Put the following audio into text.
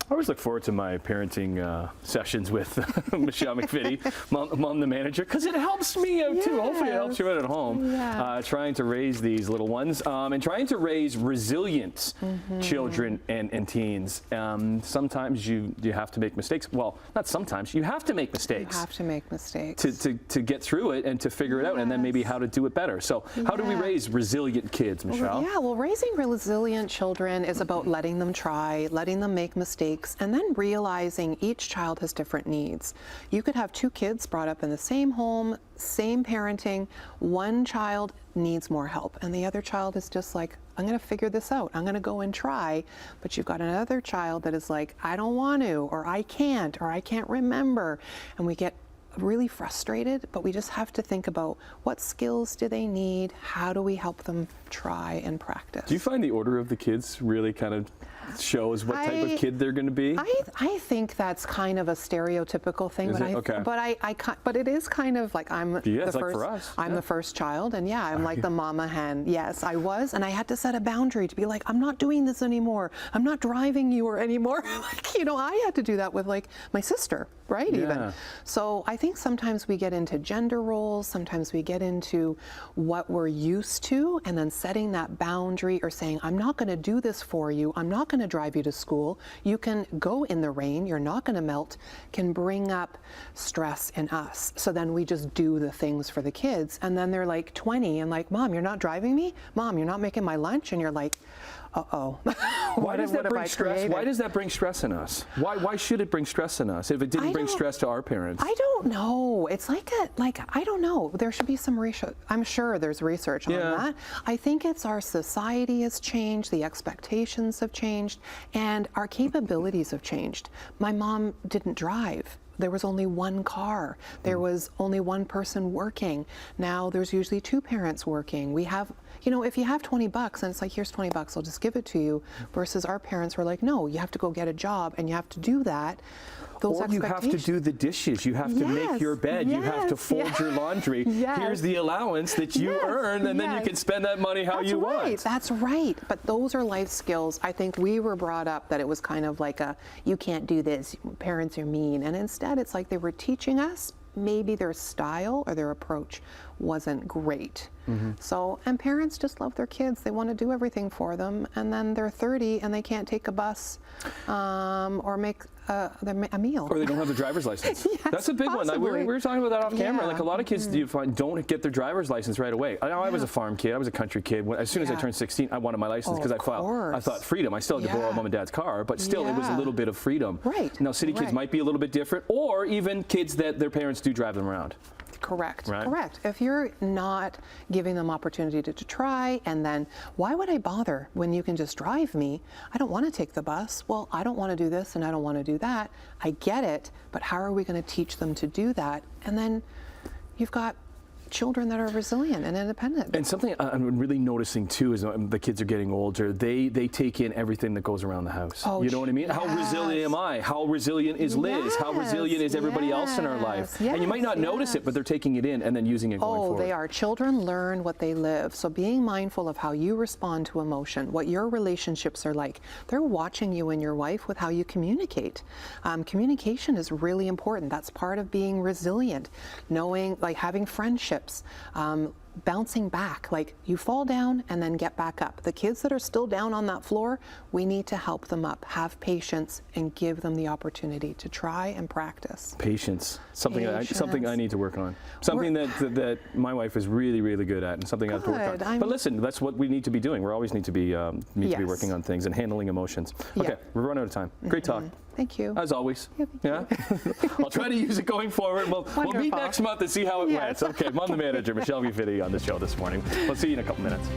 I always look forward to my parenting sessions with Michelle McVittie, mom the manager, because it helps me out too. Hopefully it helps you out at home, trying to raise these little ones and trying to raise resilient children and teens. Sometimes you have to make mistakes. Well, not sometimes. You have to make mistakes. You have to make mistakes. To get through it and to figure it out, and then maybe how to do it better. So how do we raise resilient kids, Michelle? Well, raising resilient children is about letting them try, letting them make mistakes, and then realizing each child has different needs. You could have two kids brought up in the same home, same parenting. One child needs more help, and the other child is just like, I'm going to figure this out. I'm going to go and try. But you've got another child that is like, I don't want to, or I can't remember. And we get really frustrated, but we just have to think about what skills do they need? How do we help them try and practice? Do you find the order of the kids really kind of shows what type of kid they're going to be? I think that's kind of a stereotypical thing, but it is kind of like I'm the first. For us. I'm the first child, and I'm like the mama hen. Yes, I was, and I had to set a boundary to be like, I'm not doing this anymore. I'm not driving you or anymore. I had to do that with like my sister, right? Even so, I think sometimes we get into gender roles. Sometimes we get into what we're used to, and then setting that boundary or saying, I'm not going to do this for you. I'm not going to drive you to school. You can go in the rain. You're not going to melt. Can bring up stress in us. So then we just do the things for the kids, and then they're like 20 and like, Mom, you're not driving me? Mom, you're not making my lunch? And you're like, uh-oh. Why does that bring stress? Why does that bring stress in us? Why should it bring stress in us if it didn't bring stress to our parents? I don't know. It's like I don't know. There should be some research. I'm sure there's research on that. I think it's our society has changed, the expectations have changed, and our capabilities have changed. My mom didn't drive. There was only one car. There was only one person working. Now there's usually two parents working. We have, if you have $20 and it's like, here's $20, I'll just give it to you, versus our parents were like, no, you have to go get a job and you have to do that. Or you have to do the dishes. You have to make your bed. You have to fold your laundry. Here's the allowance that you earn, and then you can spend that money how you want. That's right. But those are life skills. I think we were brought up that it was kind of like you can't do this. Parents are mean. And instead, it's like they were teaching us. Maybe their style or their approach wasn't great. So, and parents just love their kids. They want to do everything for them. And then they're 30 and they can't take a bus or make a meal. Or they don't have a driver's license. That's a big one. We were talking about that off camera. Like a lot of kids you find don't get their driver's license right away. I was a farm kid. I was a country kid. As soon as I turned 16, I wanted my license because I thought freedom. I still had to borrow mom and dad's car, but still it was a little bit of freedom. Right. Now city kids might be a little bit different, or even kids that their parents do drive them around. Correct. Correct. If you're not giving them opportunity to try, and then why would I bother when you can just drive me? I don't want to take the bus. Well, I don't want to do this and I don't want to do that. I get it, but how are we going to teach them to do that? And then you've got children that are resilient and independent. And something I'm really noticing too is the kids are getting older. They take in everything that goes around the house. You know what I mean? How resilient am I? How resilient is Liz? How resilient is everybody else in our life? And you might not notice it, but they're taking it in and then using it going forward. They are. Children learn what they live. So being mindful of how you respond to emotion, what your relationships are like. They're watching you and your wife with how you communicate. Communication is really important. That's part of being resilient. Knowing, like having friendships. Bouncing back, like you fall down and then get back up. The kids that are still down on that floor, we need to help them up, have patience, and give them the opportunity to try and practice. Patience, something I need to work on. Something that my wife is really, really good at, and something I have to work on. But listen, that's what we need to be doing. We always need to be working on things and handling emotions. Okay, we're running out of time. Great talk. Thank you. As always. I'll try to use it going forward. We'll meet next month and see how it went. Okay, Mom the manager, Michelle McVittie on the show this morning. We'll see you in a couple minutes.